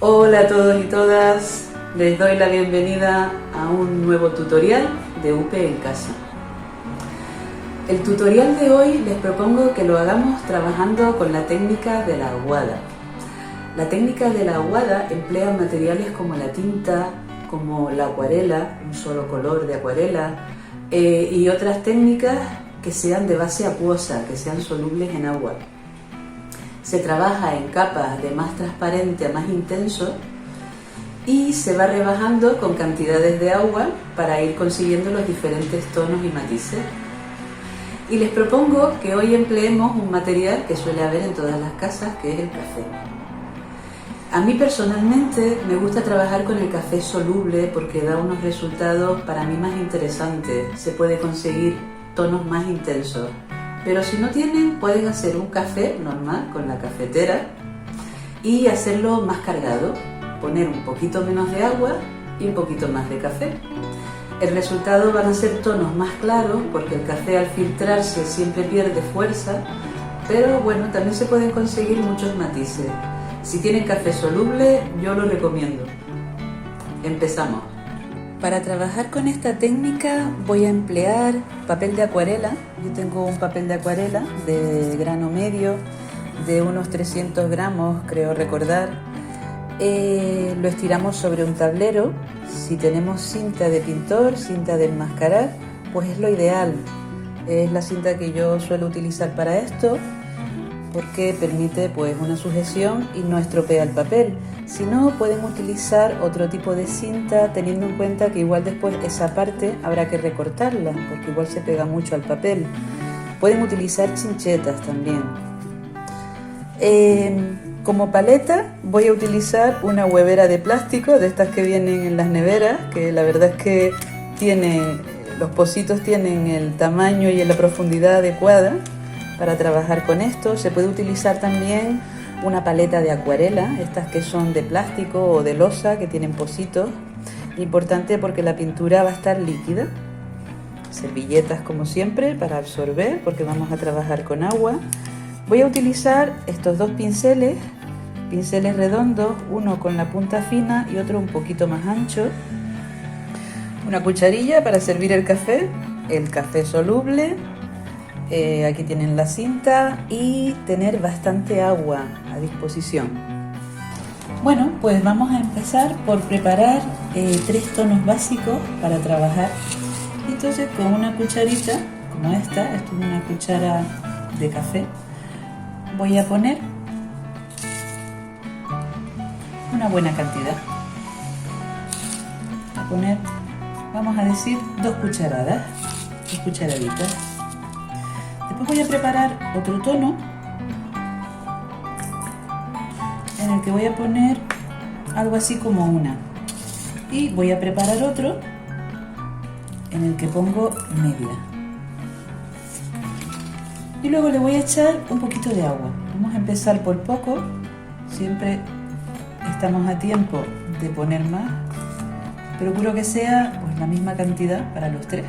Hola a todos y todas, les doy la bienvenida a un nuevo tutorial de UPE en casa. El tutorial de hoy les propongo que lo hagamos trabajando con la técnica de la aguada. La técnica de la aguada emplea materiales como la tinta, como la acuarela, un solo color de acuarela, y otras técnicas que sean de base acuosa, que sean solubles en agua. Se trabaja en capas de más transparente a más intenso y se va rebajando con cantidades de agua para ir consiguiendo los diferentes tonos y matices. Y les propongo que hoy empleemos un material que suele haber en todas las casas, que es el café. A mí personalmente me gusta trabajar con el café soluble porque da unos resultados para mí más interesantes, se puede conseguir tonos más intensos. Pero si no tienen, pueden hacer un café normal con la cafetera y hacerlo más cargado, poner un poquito menos de agua y un poquito más de café. El resultado van a ser tonos más claros porque el café al filtrarse siempre pierde fuerza, pero bueno, también se pueden conseguir muchos matices. Si tienen café soluble, yo lo recomiendo. Empezamos. Para trabajar con esta técnica voy a emplear papel de acuarela. Yo tengo un papel de acuarela de grano medio, de unos 300 gramos, creo recordar. Lo estiramos sobre un tablero. Si tenemos cinta de pintor, cinta de enmascarar, pues es lo ideal. Es la cinta que yo suelo utilizar para esto, porque permite pues una sujeción y no estropea el papel. Si no, pueden utilizar otro tipo de cinta, teniendo en cuenta que igual después esa parte habrá que recortarla, porque igual se pega mucho al papel. Pueden utilizar chinchetas también. Como paleta voy a utilizar una huevera de plástico, de estas que vienen en las neveras, que la verdad es que los pocitos tienen el tamaño y la profundidad adecuada para trabajar con esto. Se puede utilizar también una paleta de acuarela, estas que son de plástico o de losa, que tienen pocitos. Importante porque la pintura va a estar líquida. Servilletas como siempre para absorber, porque vamos a trabajar con agua. Voy a utilizar estos dos pinceles redondos, uno con la punta fina y otro un poquito más ancho. Una cucharilla para servir el café soluble. Aquí tienen la cinta y tener bastante agua a disposición. Bueno, pues vamos a empezar por preparar 3 tonos básicos para trabajar. Entonces, con una cucharita como esta, esto es una cuchara de café, voy a poner una buena cantidad. Vamos a decir 2 cucharadas, 2 cucharaditas. Después voy a preparar otro tono en el que voy a poner algo así como una. Y voy a preparar otro en el que pongo media. Y luego le voy a echar un poquito de agua. Vamos a empezar por poco. Siempre estamos a tiempo de poner más. Procuro que sea pues la misma cantidad para los 3.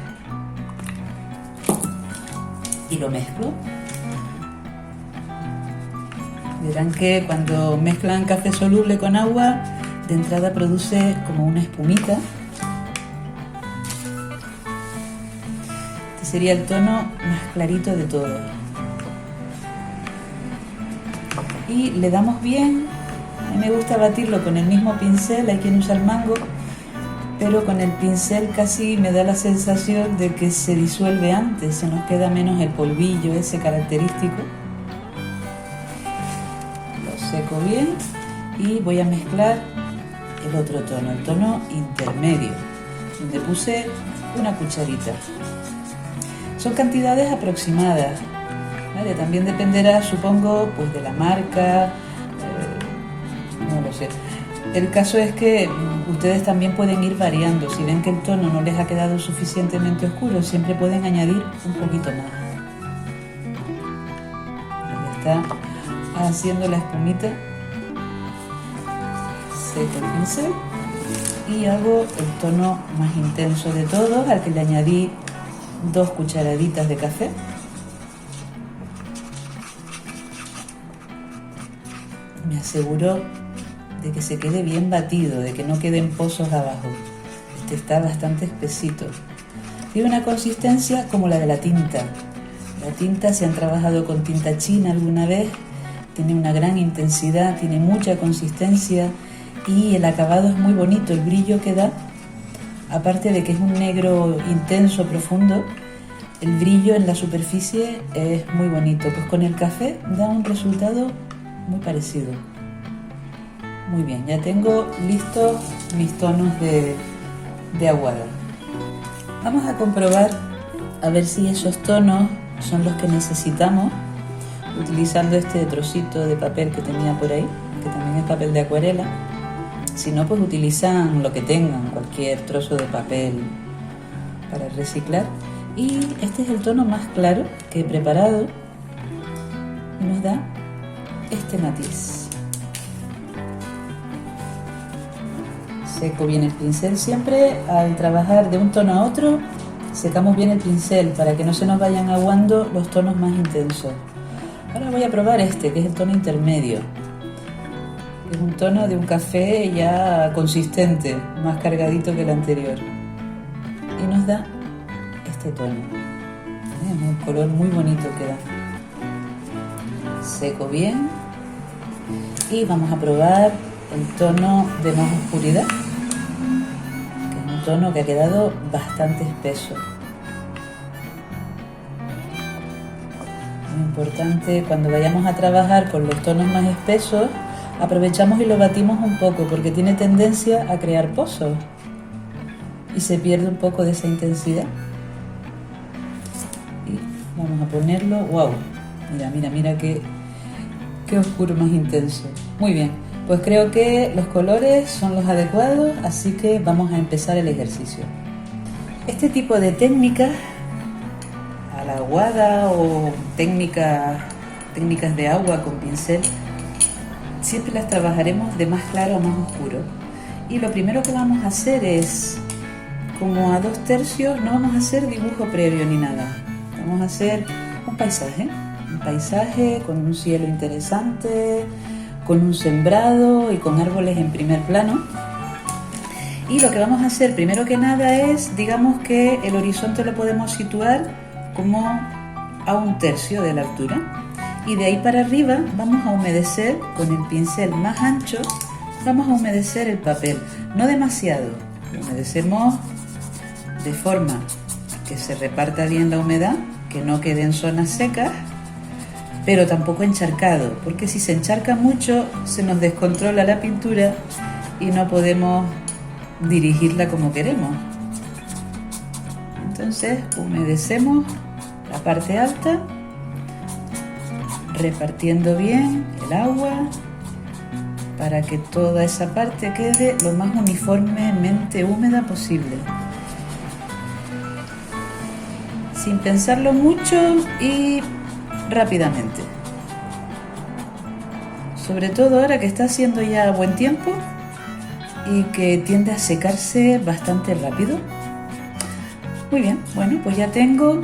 Y lo mezclo. Verán que cuando mezclan café soluble con agua, de entrada produce como una espumita. Este sería el tono más clarito de todos. Y le damos bien. A mí me gusta batirlo con el mismo pincel, hay quien usa el mango, pero con el pincel casi me da la sensación de que se disuelve antes, se nos queda menos el polvillo ese característico. Lo seco bien y voy a mezclar el otro tono, el tono intermedio, donde puse una cucharita. Son cantidades aproximadas, ¿vale? También dependerá, supongo, pues de la marca, no lo sé. El caso es que ustedes también pueden ir variando. Si ven que el tono no les ha quedado suficientemente oscuro, siempre pueden añadir un poquito más. Ya está haciendo la espumita. Seco el pincel y hago el tono más intenso de todos, al que le añadí 2 cucharaditas de café. Me aseguro de que se quede bien batido, de que no queden pozos abajo. Este está bastante espesito. Tiene una consistencia como la de la tinta. La tinta, si han trabajado con tinta china alguna vez, tiene una gran intensidad, tiene mucha consistencia y el acabado es muy bonito, el brillo que da, aparte de que es un negro intenso, profundo, el brillo en la superficie es muy bonito. Pues con el café da un resultado muy parecido. Muy bien, ya tengo listos mis tonos de aguada. Vamos a comprobar a ver si esos tonos son los que necesitamos, utilizando este trocito de papel que tenía por ahí, que también es papel de acuarela. Si no, pues utilizan lo que tengan, cualquier trozo de papel para reciclar. Y este es el tono más claro que he preparado y nos da este matiz. Seco bien el pincel. Siempre al trabajar de un tono a otro, secamos bien el pincel para que no se nos vayan aguando los tonos más intensos. Ahora voy a probar este, que es el tono intermedio. Es un tono de un café ya consistente, más cargadito que el anterior. Y nos da este tono. Es un color muy bonito que da. Seco bien. Y vamos a probar el tono de más oscuridad, que es un tono que ha quedado bastante espeso. Muy importante, cuando vayamos a trabajar con los tonos más espesos, aprovechamos y lo batimos un poco, porque tiene tendencia a crear pozos y se pierde un poco de esa intensidad. Y vamos a ponerlo. ¡Wow! Mira qué oscuro más intenso. Muy bien, pues creo que los colores son los adecuados, así que vamos a empezar el ejercicio. Este tipo de técnicas, a la aguada o técnicas de agua con pincel, siempre las trabajaremos de más claro a más oscuro. Y lo primero que vamos a hacer es, como a 2/3, no vamos a hacer dibujo previo ni nada. Vamos a hacer un paisaje con un cielo interesante, con un sembrado y con árboles en primer plano. Y lo que vamos a hacer primero que nada es, digamos que el horizonte lo podemos situar como a 1/3 de la altura. Y de ahí para arriba vamos a humedecer con el pincel más ancho, vamos a humedecer el papel, no demasiado, lo humedecemos de forma que se reparta bien la humedad, que no quede en zonas secas, pero tampoco encharcado, porque si se encharca mucho se nos descontrola la pintura y no podemos dirigirla como queremos. Entonces humedecemos la parte alta, repartiendo bien el agua para que toda esa parte quede lo más uniformemente húmeda posible, sin pensarlo mucho y rápidamente, sobre todo ahora que está haciendo ya buen tiempo y que tiende a secarse bastante rápido. Muy bien, bueno, pues ya tengo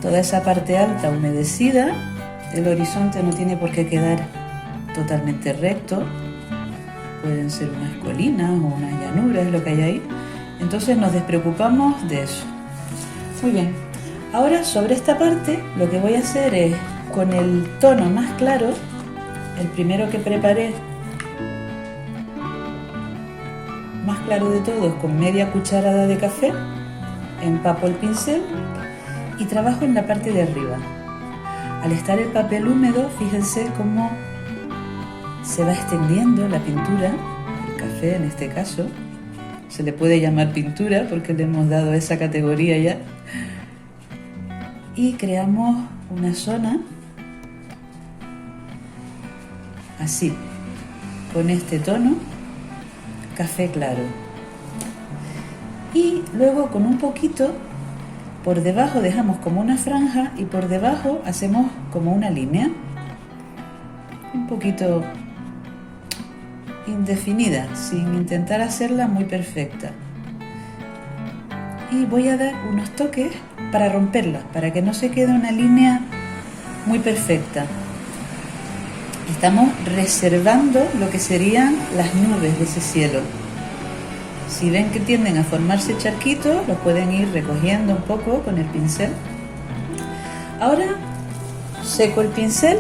toda esa parte alta humedecida. El horizonte no tiene por qué quedar totalmente recto, pueden ser unas colinas o unas llanuras, lo que hay ahí, entonces nos despreocupamos de eso. Muy bien, ahora sobre esta parte lo que voy a hacer es, con el tono más claro, el primero que preparé, más claro de todos, con media cucharada de café, empapo el pincel y trabajo en la parte de arriba. Al estar el papel húmedo, fíjense cómo se va extendiendo la pintura, el café en este caso. Se le puede llamar pintura porque le hemos dado esa categoría ya. Y creamos una zona así, con este tono café claro. Y luego con un poquito por debajo dejamos como una franja y por debajo hacemos como una línea un poquito indefinida, sin intentar hacerla muy perfecta. Y voy a dar unos toques para romperla, para que no se quede una línea muy perfecta. Estamos reservando lo que serían las nubes de ese cielo. Si ven que tienden a formarse charquitos, los pueden ir recogiendo un poco con el pincel. Ahora seco el pincel,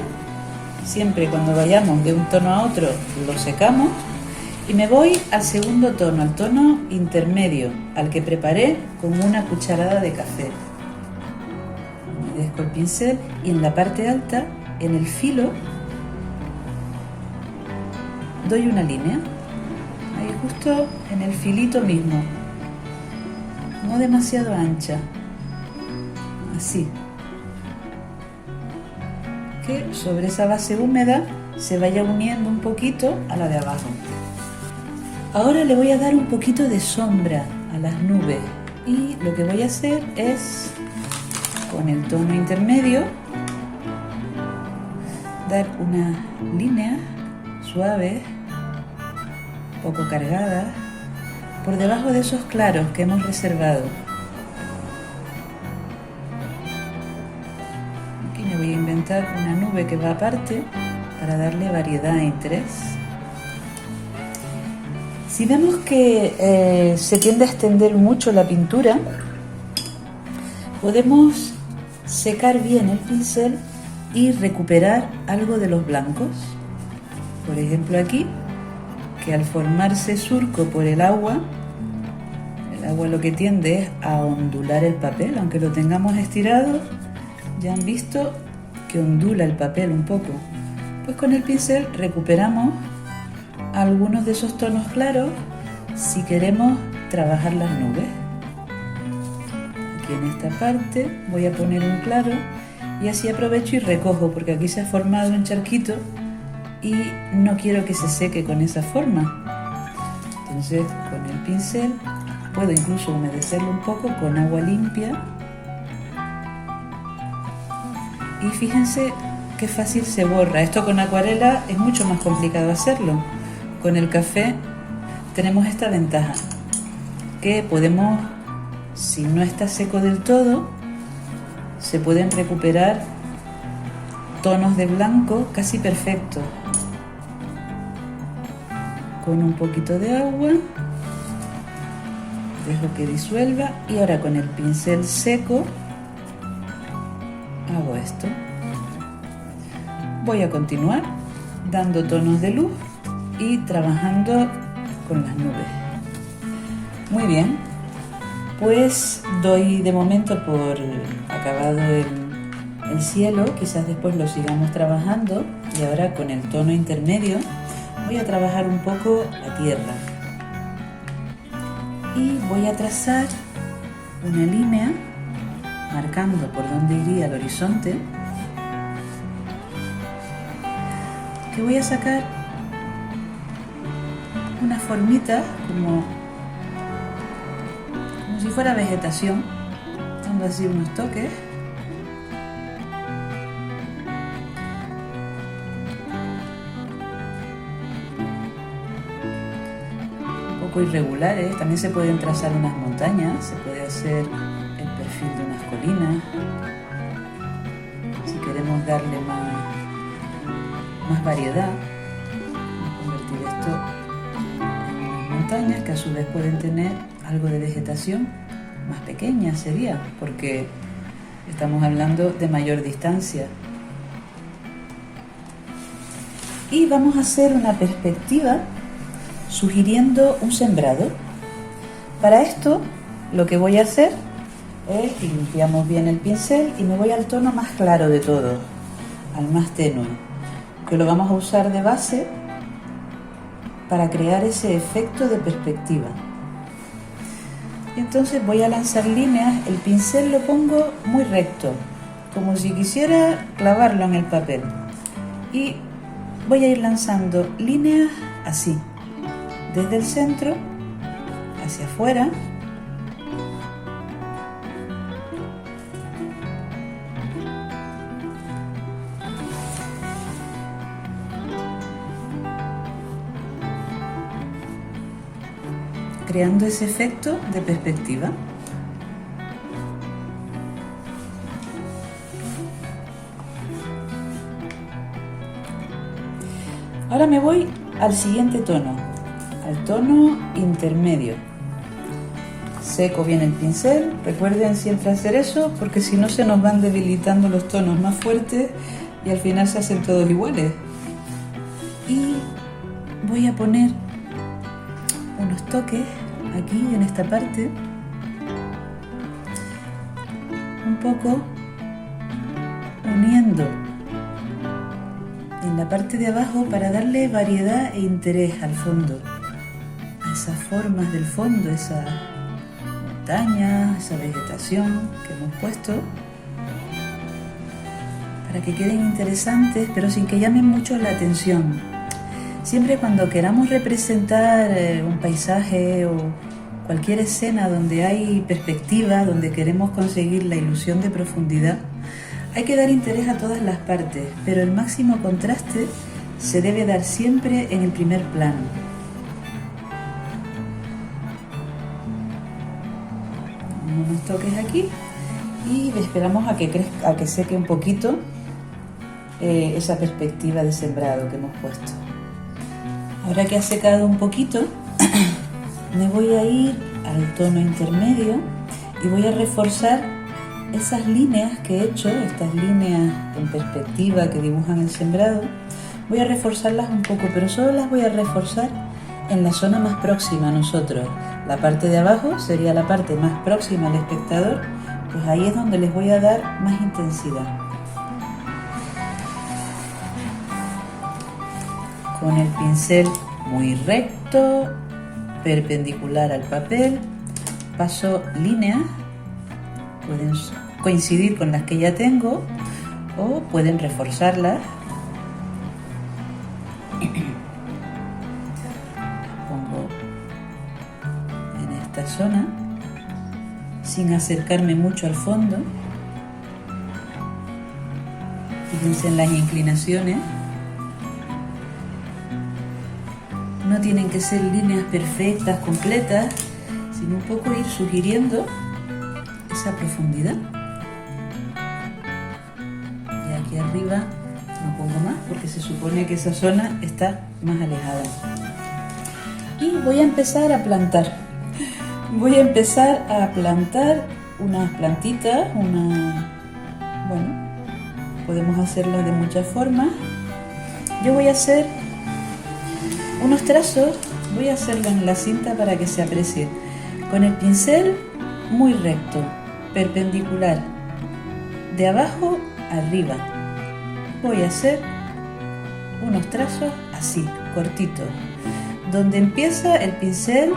siempre cuando vayamos de un tono a otro lo secamos y me voy al segundo tono, al tono intermedio, al que preparé con una cucharada de café. Me desco el pincel y en la parte alta, en el filo, doy una línea, ahí justo en el filito mismo, no demasiado ancha, así, que sobre esa base húmeda se vaya uniendo un poquito a la de abajo. Ahora le voy a dar un poquito de sombra a las nubes y lo que voy a hacer es, con el tono intermedio, dar una línea suave, poco cargada, por debajo de esos claros que hemos reservado. Aquí me voy a inventar una nube que va aparte para darle variedad e interés. Si vemos que se tiende a extender mucho la pintura, podemos secar bien el pincel y recuperar algo de los blancos. Por ejemplo aquí, que al formarse surco por el agua lo que tiende es a ondular el papel, aunque lo tengamos estirado, ya han visto que ondula el papel un poco. Pues con el pincel recuperamos algunos de esos tonos claros si queremos trabajar las nubes. Aquí en esta parte voy a poner un claro y así aprovecho y recojo, porque aquí se ha formado un charquito y no quiero que se seque con esa forma. Entonces con el pincel puedo incluso humedecerlo un poco con agua limpia y fíjense qué fácil se borra. Esto con acuarela es mucho más complicado hacerlo. Con el café tenemos esta ventaja, que podemos, si no está seco del todo, se pueden recuperar tonos de blanco casi perfectos. Con un poquito de agua, dejo que disuelva y ahora con el pincel seco hago esto. Voy a continuar dando tonos de luz y trabajando con las nubes. Muy bien, pues doy de momento por acabado el cielo, quizás después lo sigamos trabajando y ahora con el tono intermedio voy a trabajar un poco la tierra y voy a trazar una línea marcando por dónde iría el horizonte, que voy a sacar una formita como si fuera vegetación, dando así unos toques. Un poco irregulares, también se pueden trazar unas montañas, se puede hacer el perfil de unas colinas, si queremos darle más variedad. Convertir esto en unas montañas que a su vez pueden tener algo de vegetación más pequeña, sería, porque estamos hablando de mayor distancia. Y vamos a hacer una perspectiva sugiriendo un sembrado. Para esto lo que voy a hacer es que limpiamos bien el pincel y me voy al tono más claro de todo, al más tenue, que lo vamos a usar de base para crear ese efecto de perspectiva. Y entonces voy a lanzar líneas, el pincel lo pongo muy recto, como si quisiera clavarlo en el papel. Y voy a ir lanzando líneas así, desde el centro hacia afuera. Creando ese efecto de perspectiva. Ahora me voy al siguiente tono, al tono intermedio. Seco bien el pincel, recuerden siempre hacer eso porque si no se nos van debilitando los tonos más fuertes y al final se hacen todos iguales. Y voy a poner unos toques aquí en esta parte, un poco uniendo en la parte de abajo para darle variedad e interés al fondo, a esas formas del fondo, esa montaña, esa vegetación que hemos puesto, para que queden interesantes pero sin que llamen mucho la atención. Siempre cuando queramos representar un paisaje o cualquier escena donde hay perspectiva, donde queremos conseguir la ilusión de profundidad, hay que dar interés a todas las partes, pero el máximo contraste se debe dar siempre en el primer plano. Unos toques aquí y esperamos a que seque un poquito esa perspectiva de sembrado que hemos puesto. Ahora que ha secado un poquito, me voy a ir al tono intermedio y voy a reforzar esas líneas que he hecho, estas líneas en perspectiva que dibujan el sembrado. Voy a reforzarlas un poco, pero solo las voy a reforzar en la zona más próxima a nosotros. La parte de abajo sería la parte más próxima al espectador, pues ahí es donde les voy a dar más intensidad. Con el pincel muy recto, perpendicular al papel, paso líneas, pueden coincidir con las que ya tengo o pueden reforzarlas. Pongo en esta zona sin acercarme mucho al fondo. Fíjense en las inclinaciones. No tienen que ser líneas perfectas, completas, sino un poco ir sugiriendo esa profundidad. Y aquí arriba no pongo más porque se supone que esa zona está más alejada. Y voy a empezar a plantar. Voy a empezar a plantar unas plantitas, bueno, podemos hacerlas de muchas formas. Yo voy a hacer unos trazos, voy a hacerlo en la cinta para que se aprecie. Con el pincel muy recto, perpendicular, de abajo arriba. Voy a hacer unos trazos así, cortitos. Donde empieza el pincel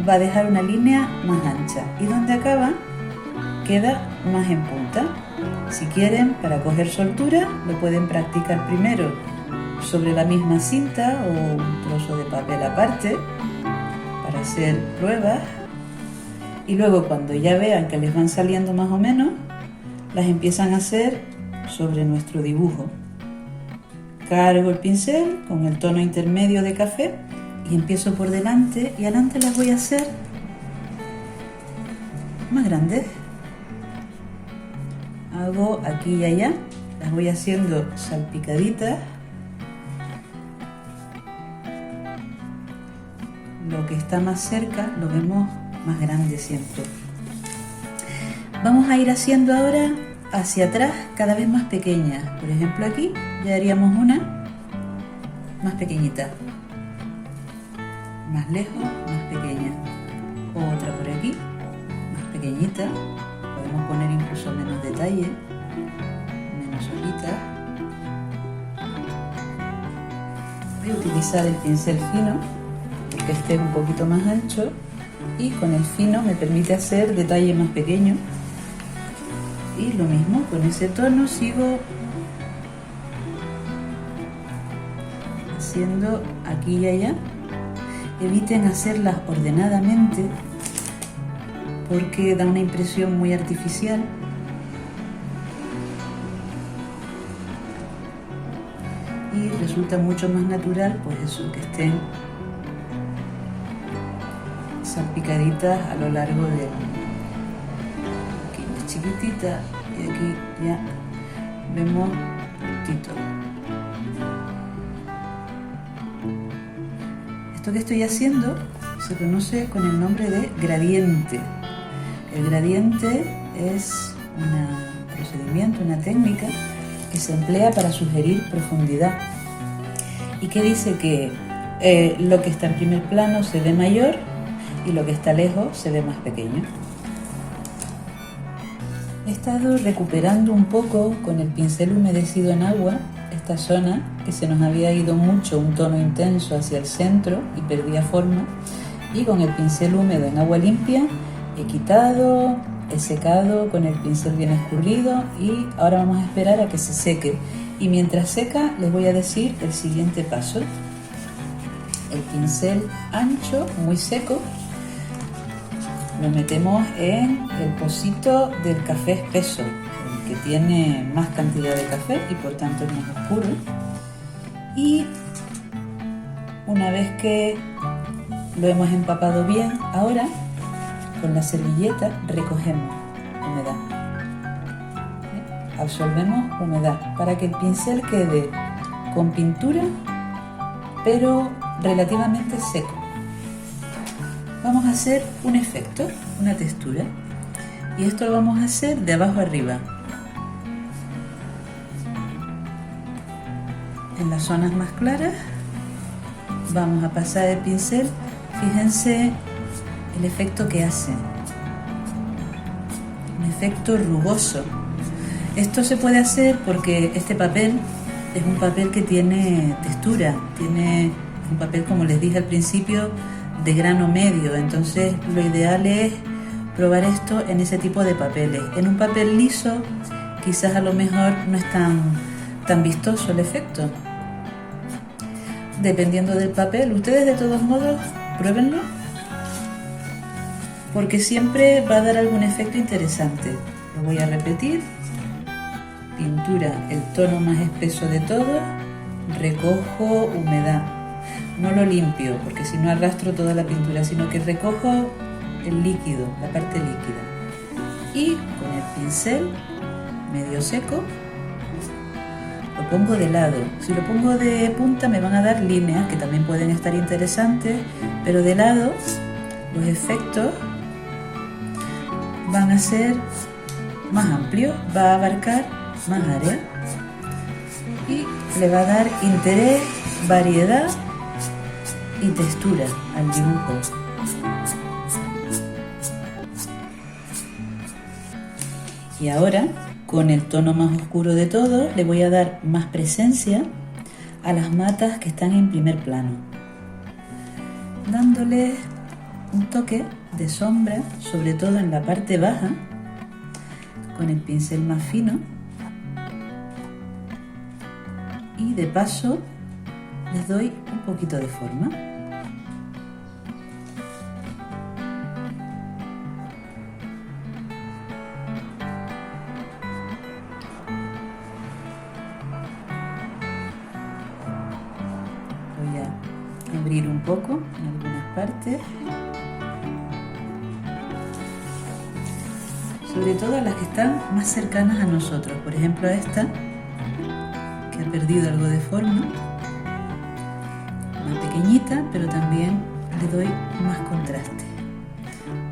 va a dejar una línea más ancha y donde acaba queda más en punta. Si quieren, para coger soltura, lo pueden practicar primero sobre la misma cinta o un trozo de papel aparte para hacer pruebas y luego cuando ya vean que les van saliendo más o menos, las empiezan a hacer sobre nuestro dibujo. Cargo el pincel con el tono intermedio de café y empiezo por delante y adelante las voy a hacer más grandes. Hago aquí y allá, las voy haciendo salpicaditas. Lo que está más cerca lo vemos más grande siempre. Vamos a ir haciendo ahora hacia atrás cada vez más pequeñas. Por ejemplo aquí ya haríamos una más pequeñita. Más lejos, más pequeña. Otra por aquí, más pequeñita. Podemos poner incluso menos detalle, menos solitas. Voy a utilizar el pincel fino porque este es un poquito más ancho y con el fino me permite hacer detalle más pequeño. Y lo mismo, con ese tono sigo haciendo aquí y allá. Eviten hacerlas ordenadamente porque da una impresión muy artificial. Y resulta mucho más natural, pues eso, que estén salpicaditas a lo largo de aquí más chiquitita y aquí ya vemos puntito. Esto que estoy haciendo se conoce con el nombre de gradiente. El gradiente es un procedimiento, una técnica que se emplea para sugerir profundidad y que dice que lo que está en primer plano se ve mayor y lo que está lejos se ve más pequeño. He estado recuperando un poco con el pincel humedecido en agua esta zona que se nos había ido mucho un tono intenso hacia el centro y perdía forma, y con el pincel húmedo en agua limpia he quitado, he secado con el pincel bien escurrido y ahora vamos a esperar a que se seque. Y mientras seca les voy a decir el siguiente paso. El pincel ancho, muy seco, lo metemos en el pocito del café espeso, el que tiene más cantidad de café y por tanto es más oscuro. Y una vez que lo hemos empapado bien, ahora con la servilleta recogemos humedad. Absorbemos humedad para que el pincel quede con pintura pero relativamente seco. Vamos a hacer un efecto, una textura, y esto lo vamos a hacer de abajo arriba. En las zonas más claras vamos a pasar el pincel. Fíjense el efecto que hace, un efecto rugoso. Esto se puede hacer porque este papel es un papel que tiene textura, tiene un papel, como les dije al principio, de grano medio, entonces lo ideal es probar esto en ese tipo de papeles. En un papel liso quizás a lo mejor no es tan vistoso el efecto, dependiendo del papel. Ustedes de todos modos pruébenlo porque siempre va a dar algún efecto interesante. Lo voy a repetir: pintura, el tono más espeso de todos, recojo humedad. No lo limpio, porque si no arrastro toda la pintura, sino que recojo el líquido, la parte líquida. Y con el pincel medio seco lo pongo de lado. Si lo pongo de punta me van a dar líneas que también pueden estar interesantes, pero de lado los efectos van a ser más amplios, va a abarcar más área y le va a dar interés, variedad y textura al dibujo. Y ahora, con el tono más oscuro de todo, le voy a dar más presencia a las matas que están en primer plano, dándole un toque de sombra, sobre todo en la parte baja, con el pincel más fino, y de paso les doy un poquito de forma. Voy a abrir un poco en algunas partes, sobre todo a las que están más cercanas a nosotros. Por ejemplo, a esta, que ha perdido algo de forma, más pequeñita, pero también le doy más contraste.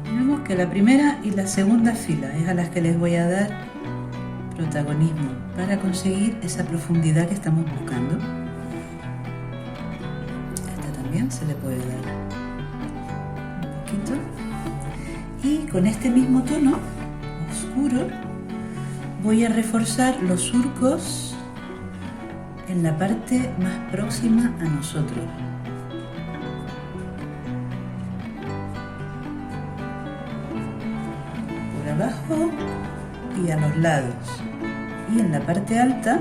Vemos que la primera y la segunda fila es a las que les voy a dar protagonismo para conseguir esa profundidad que estamos buscando. Esta también se le puede dar un poquito. Y con este mismo tono oscuro voy a reforzar los surcos en la parte más próxima a nosotros. Por abajo y a los lados. Y en la parte alta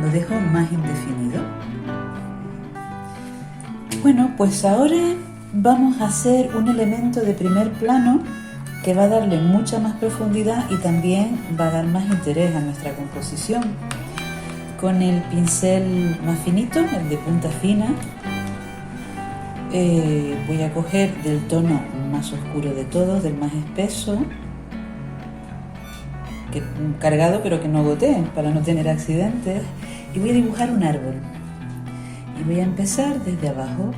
lo dejo más indefinido. Bueno, pues ahora vamos a hacer un elemento de primer plano que va a darle mucha más profundidad y también va a dar más interés a nuestra composición. Con el pincel más finito, el de punta fina, voy a coger del tono más oscuro de todos, del más espeso, cargado pero que no gotee para no tener accidentes, y voy a dibujar un árbol. Y voy a empezar desde abajo,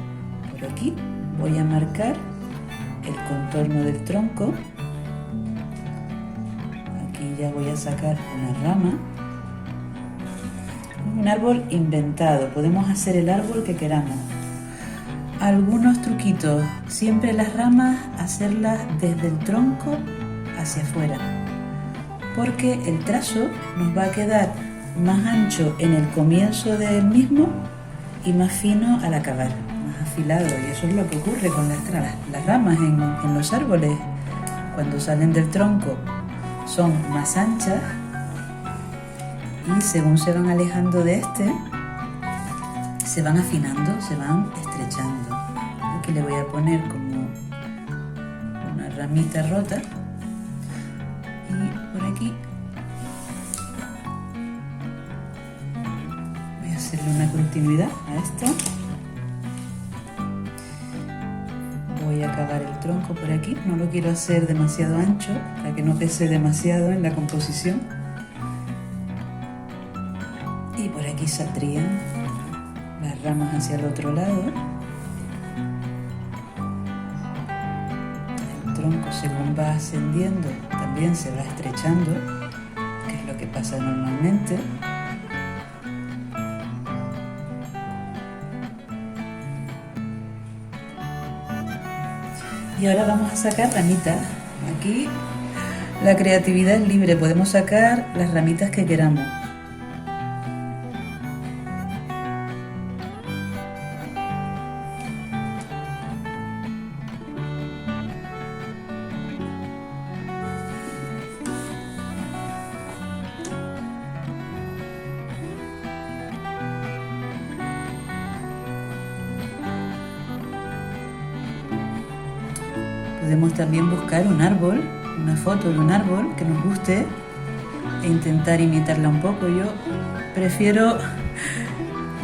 por Pero aquí voy a marcar el contorno del tronco. Aquí ya voy a sacar una rama. Un árbol inventado, podemos hacer el árbol que queramos. Algunos truquitos, siempre las ramas hacerlas desde el tronco hacia afuera, porque el trazo nos va a quedar más ancho en el comienzo del mismo y más fino al acabar, más afilado, y eso es lo que ocurre con las ramas en los árboles. Cuando salen del tronco son más anchas y según se van alejando de este, se van afinando, se van estrechando. Aquí le voy a poner como una ramita rota y por aquí voy a hacerle una continuidad a esto. Voy a acabar el tronco por aquí, no lo quiero hacer demasiado ancho para que no pese demasiado en la composición. Y por aquí saldrían las ramas hacia el otro lado. El tronco, según va ascendiendo, también se va estrechando, que es lo que pasa normalmente. Y ahora vamos a sacar ramitas. Aquí la creatividad es libre, podemos sacar las ramitas que queramos. Podemos también buscar un árbol, una foto de un árbol que nos guste e intentar imitarla un poco. Yo prefiero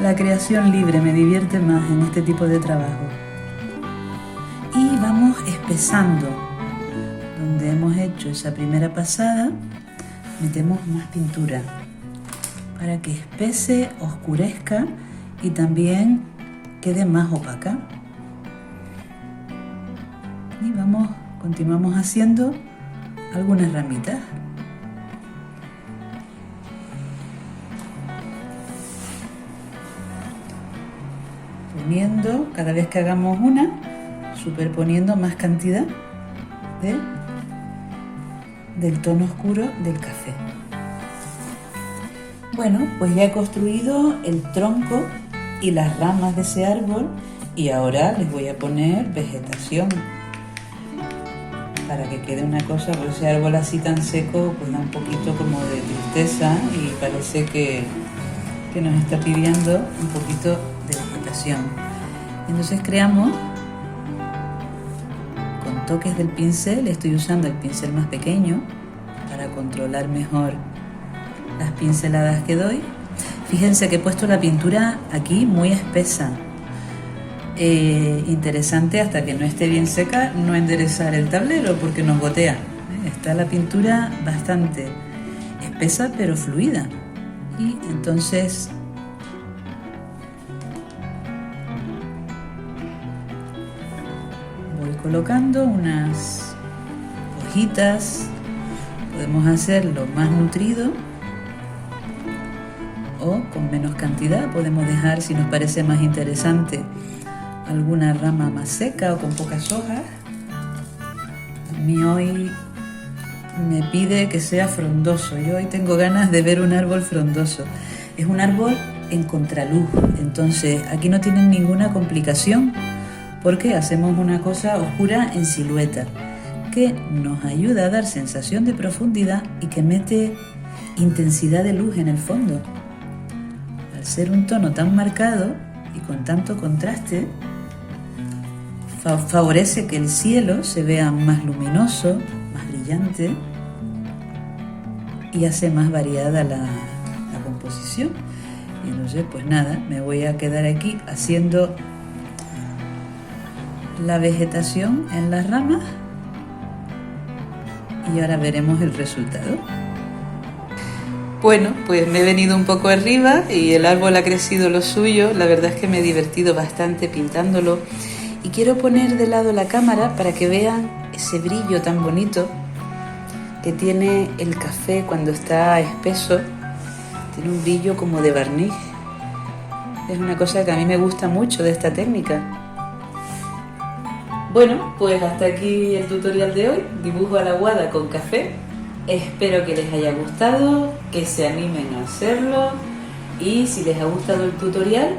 la creación libre, me divierte más en este tipo de trabajo. Y vamos espesando. Donde hemos hecho esa primera pasada, metemos más pintura para que espese, oscurezca y también quede más opaca. Y continuamos haciendo algunas ramitas. Poniendo, cada vez que hagamos una, superponiendo más cantidad del tono oscuro del café. Bueno, pues ya he construido el tronco y las ramas de ese árbol y ahora les voy a poner vegetación. Para que quede una cosa, porque ese árbol así tan seco pues da un poquito como de tristeza y parece que nos está pidiendo un poquito de vegetación. Entonces creamos con toques del pincel, estoy usando el pincel más pequeño para controlar mejor las pinceladas que doy. Fíjense que he puesto la pintura aquí muy espesa. Interesante, hasta que no esté bien seca no enderezar el tablero porque nos gotea. Está la pintura bastante espesa pero fluida, y entonces voy colocando unas hojitas. Podemos hacerlo más nutrido o con menos cantidad. Podemos dejar, si nos parece más interesante, alguna rama más seca o con pocas hojas. A mí hoy me pide que sea frondoso. Yo hoy tengo ganas de ver un árbol frondoso. Es un árbol en contraluz, entonces aquí no tienen ninguna complicación porque hacemos una cosa oscura en silueta que nos ayuda a dar sensación de profundidad y que mete intensidad de luz en el fondo. Al ser un tono tan marcado y con tanto contraste, favorece que el cielo se vea más luminoso, más brillante y hace más variada la composición. Y entonces pues nada, me voy a quedar aquí haciendo la vegetación en las ramas y ahora veremos el resultado. Bueno, pues me he venido un poco arriba y el árbol ha crecido lo suyo. La verdad es que me he divertido bastante pintándolo Y quiero poner de lado la cámara para que vean ese brillo tan bonito que tiene el café cuando está espeso. Tiene un brillo como de barniz. Es una cosa que a mí me gusta mucho de esta técnica. Bueno, pues hasta aquí el tutorial de hoy, dibujo a la aguada con café. Espero que les haya gustado, que se animen a hacerlo y si les ha gustado el tutorial,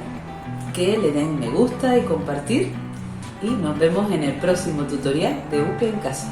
que le den me gusta y compartir. Y nos vemos en el próximo tutorial de UPE en casa.